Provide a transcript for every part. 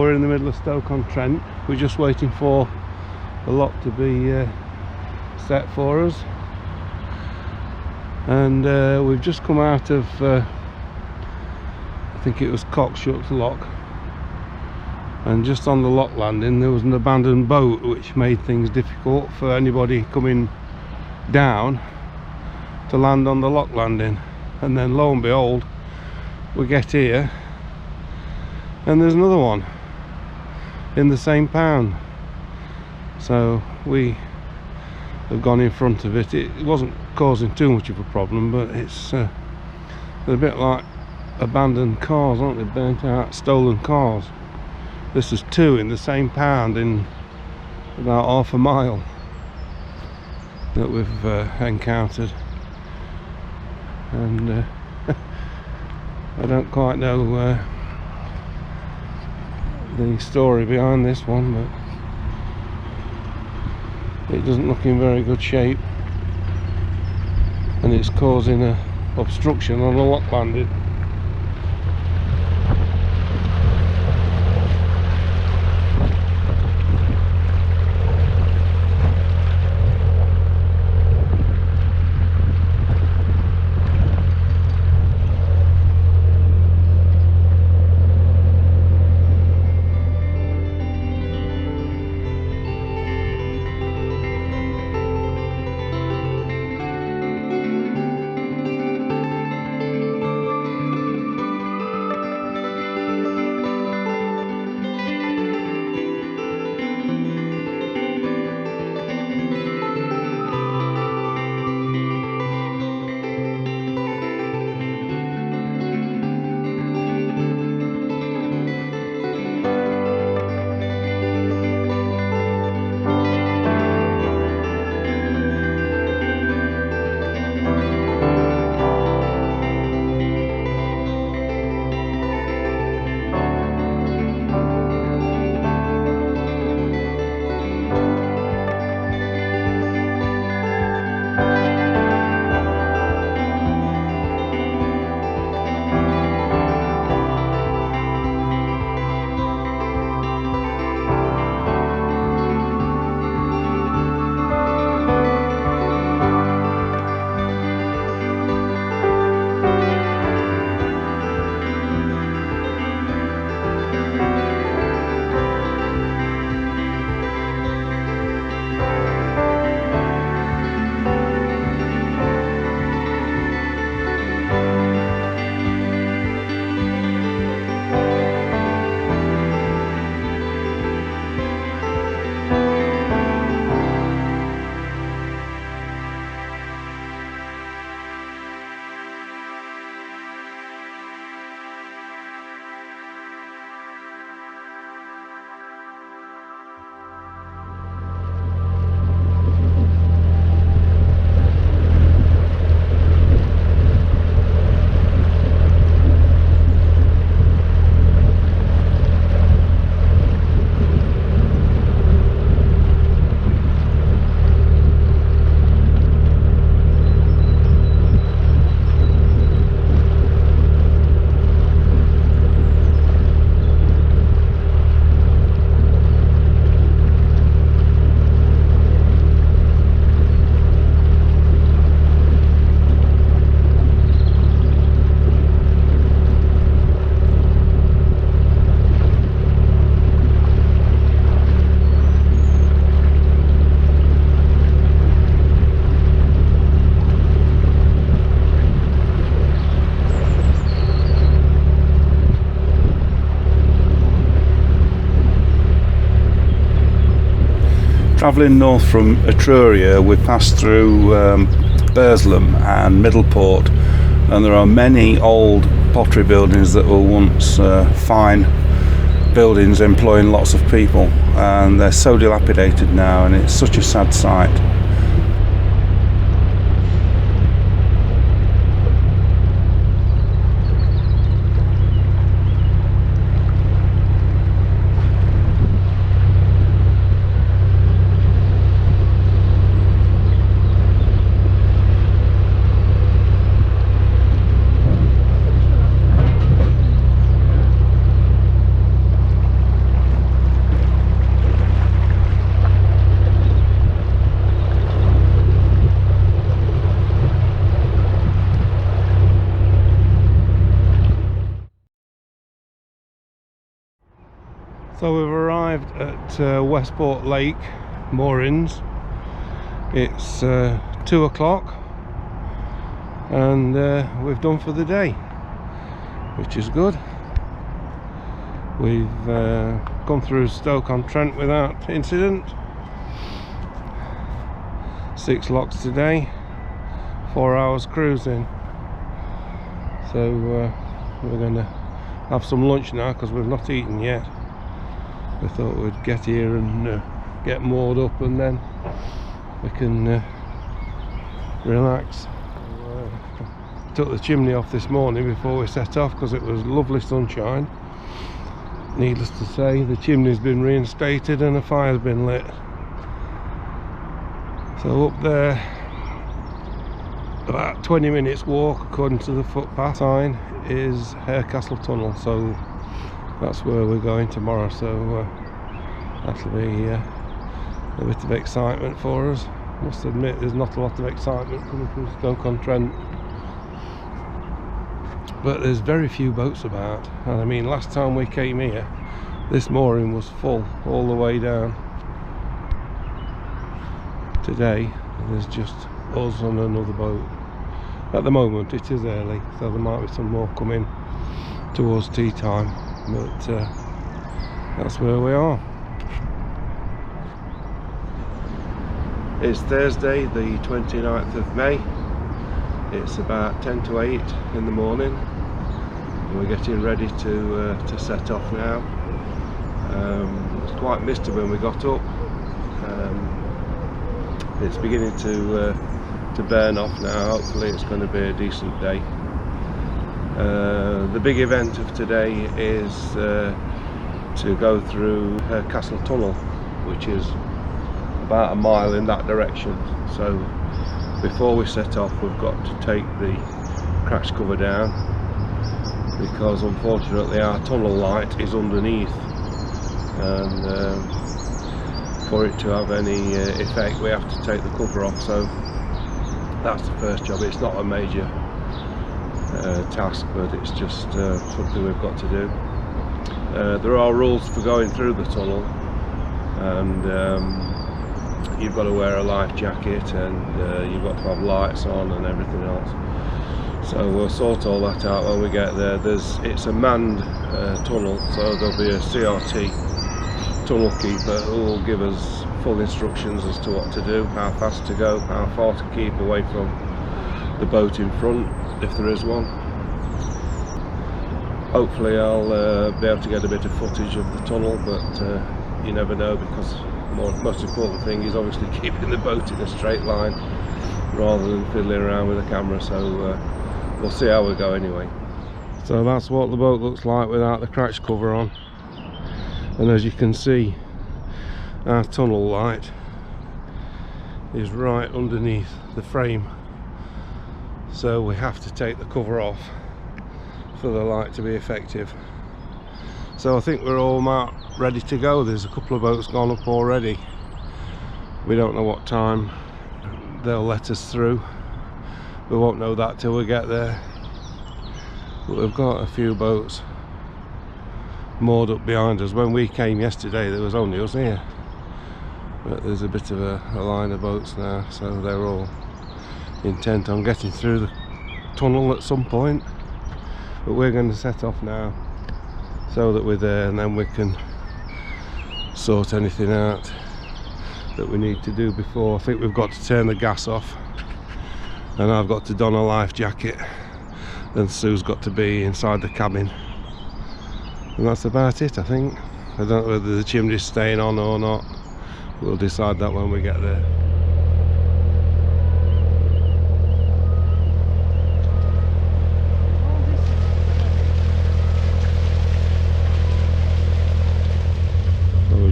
we're in the middle of Stoke-on-Trent. We're just waiting for the lock to be set for us, and we've just come out of I think it was Cockshuck's Lock, and just on the lock landing there was an abandoned boat, which made things difficult for anybody coming down to land on the lock landing. And then lo and behold, we get here and there's another one in the same pound, so we have gone in front of it. It wasn't causing too much of a problem, but it's they're a bit like abandoned cars, aren't they? Burnt out, stolen cars. This is two in the same pound in about half a mile that we've encountered, and I don't quite know the story behind this one, but it doesn't look in very good shape, and it's causing a obstruction on the lock landing. Travelling north from Etruria, we passed through Burslem and Middleport, and there are many old pottery buildings that were once fine buildings employing lots of people, and they're so dilapidated now, and it's such a sad sight. So we've arrived at Westport Lake moorings. It's 2 o'clock and we've done for the day, which is good. We've gone through Stoke-on-Trent without incident. 6 locks today, 4 hours cruising. So we're going to have some lunch now because we've not eaten yet. We thought we'd get here and get moored up and then we can relax. Took the chimney off this morning before we set off because it was lovely sunshine. Needless to say, the chimney's been reinstated and a fire's been lit. So up there, about 20 minutes walk according to the footpath sign, is Harecastle Tunnel, so that's where we're going tomorrow. So that'll be a bit of excitement for us. Must admit there's not a lot of excitement coming from Stoke-on-Trent, but there's very few boats about. And I mean, last time we came here this mooring was full all the way down. Today there's just us and another boat. At the moment it is early, so there might be some more coming towards tea time, but that's where we are. It's Thursday the 29th of May. It's about 10 to 8 in the morning and we're getting ready to set off now. It was quite misty when we got up. It's beginning to burn off now. Hopefully it's going to be a decent day. The big event of today is to go through Harecastle Tunnel, which is about a mile in that direction. So before we set off we've got to take the crash cover down because unfortunately our tunnel light is underneath, and for it to have any effect we have to take the cover off. So that's the first job. It's not a major task, but it's just something we've got to do. There are rules for going through the tunnel, and you've got to wear a life jacket, and you've got to have lights on and everything else. So we'll sort all that out when we get there. It's a manned tunnel, so there'll be a CRT tunnel keeper who will give us full instructions as to what to do, how fast to go, how far to keep away from the boat in front, if there is one. Hopefully I'll be able to get a bit of footage of the tunnel, but you never know, because the most important thing is obviously keeping the boat in a straight line rather than fiddling around with the camera. So we'll see how we go anyway. So that's what the boat looks like without the crash cover on, and as you can see our tunnel light is right underneath the frame, so we have to take the cover off for the light to be effective. So I think we're all ready to go. There's a couple of boats gone up already. We don't know what time they'll let us through. We won't know that till we get there. But we've got a few boats moored up behind us. When we came yesterday there was only us here, but there's a bit of a line of boats now, so they're all intent on getting through the tunnel at some point. But we're going to set off now so that we're there, and then we can sort anything out that we need to do before. I think we've got to turn the gas off, and I've got to don a life jacket, and Sue's got to be inside the cabin, and that's about it, I think. I don't know whether the chimney's staying on or not. We'll decide that when we get there.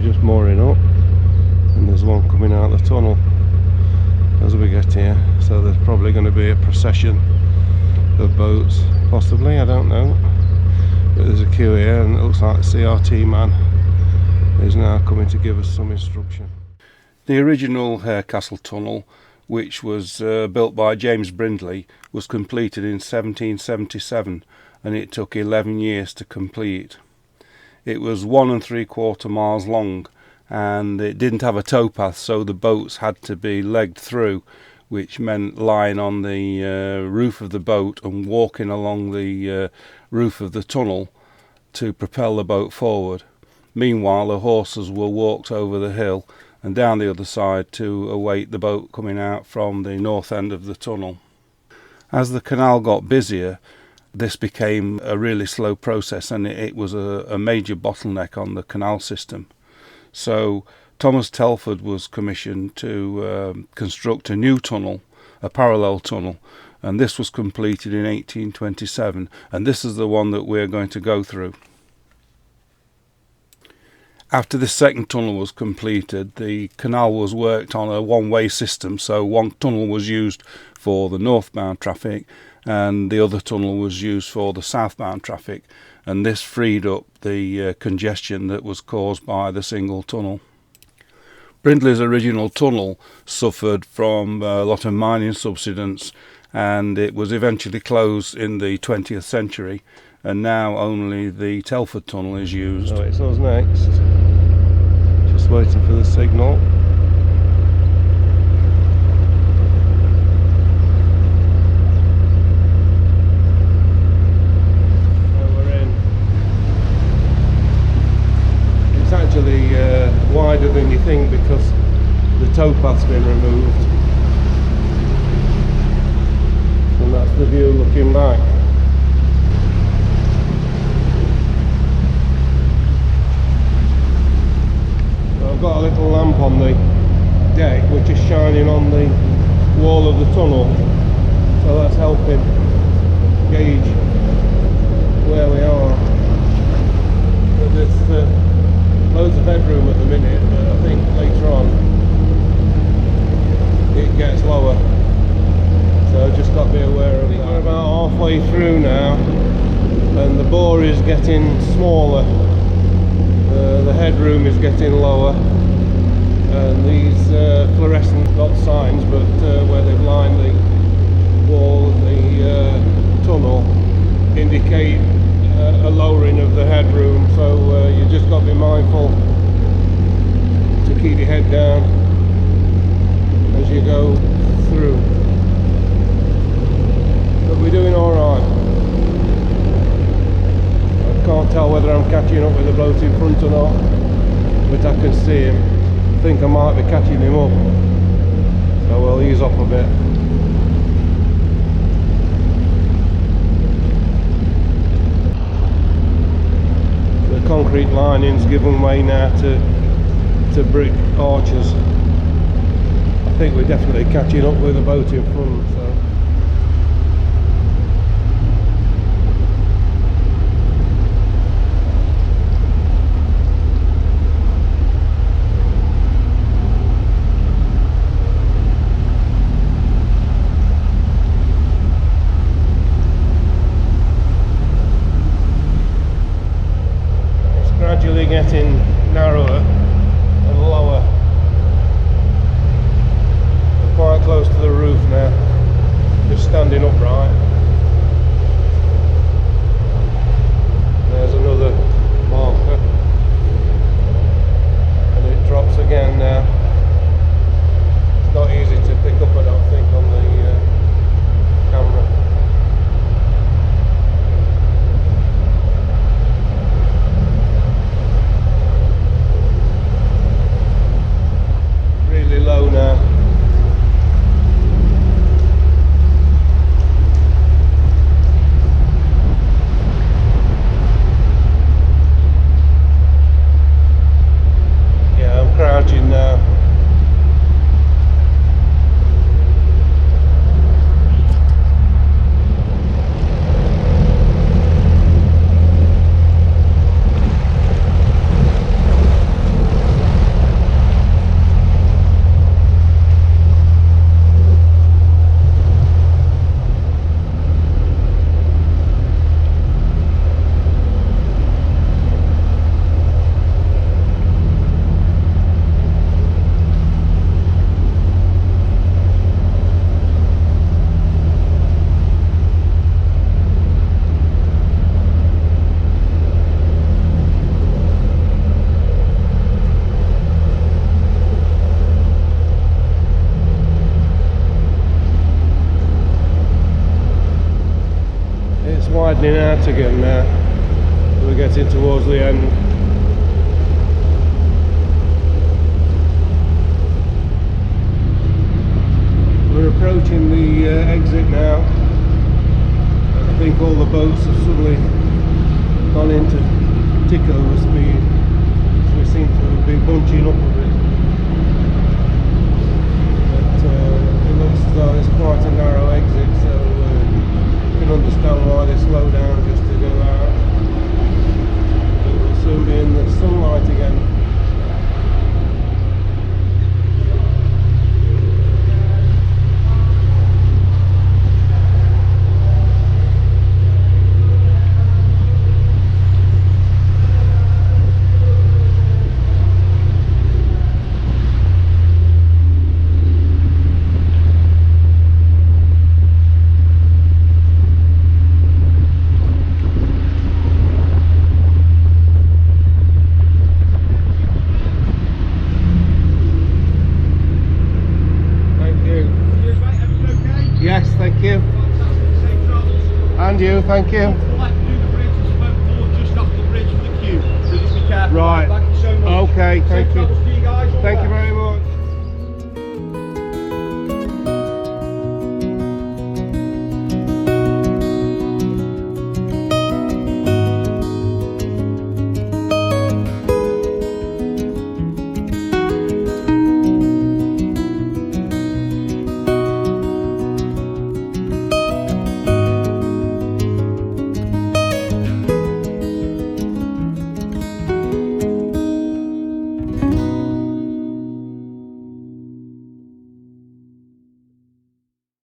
Just mooring up, and there's one coming out the tunnel as we get here, so there's probably going to be a procession of boats, possibly, I don't know, but there's a queue here, and it looks like the CRT man is now coming to give us some instruction. The original Harecastle Tunnel, which was built by James Brindley, was completed in 1777, and it took 11 years to complete. It was 1¾ miles long, and it didn't have a towpath, so the boats had to be legged through, which meant lying on the roof of the boat and walking along the roof of the tunnel to propel the boat forward. Meanwhile, the horses were walked over the hill and down the other side to await the boat coming out from the north end of the tunnel. As the canal got busier, this became a really slow process, and it was a major bottleneck on the canal system. So Thomas Telford was commissioned to construct a new tunnel, a parallel tunnel, and this was completed in 1827, and this is the one that we're going to go through. After the second tunnel was completed, the canal was worked on a one-way system, so one tunnel was used for the northbound traffic and the other tunnel was used for the southbound traffic, and this freed up the congestion that was caused by the single tunnel. Brindley's original tunnel suffered from a lot of mining subsidence, and it was eventually closed in the 20th century, and now only the Telford tunnel is used. So it's us next. Just waiting for the signal. Actually wider than you think because the towpath's been removed, and that's the view looking back. So I've got a little lamp on the deck which is shining on the wall of the tunnel, so that's helping gauge where we are. But there's loads of headroom at the minute, but I think later on it gets lower, so just got to be aware of that. We're about halfway through now and the bore is getting smaller, the headroom is getting lower, and these fluorescent dot signs, but where they've lined the wall of the tunnel, indicate a lowering of the headroom, so you just got to be mindful to keep your head down as you go through. But we're doing alright. I can't tell whether I'm catching up with the bloke in front or not, but I can see him. I think I might be catching him up, so we'll ease off a bit. Concrete linings given way now to brick arches. I think we're definitely catching up with the boat in front. So. Getting narrower and lower. We're quite close to the roof now, just standing upright. There's another marker, and it drops again now. It's not easy to pick up, I don't think, on the camera. Low now. It's widening out again now. We're getting towards the end. We're approaching the exit now. I think all the boats have suddenly gone into tick over speed, so we seem to be bunching up a bit. But it looks as though it's quite a narrow exit, so you can understand why they slow down just to go out. But we'll soon be in the sunlight again. Yes, thank you. And you, thank you. Right. Okay, thank you. Thank you very much.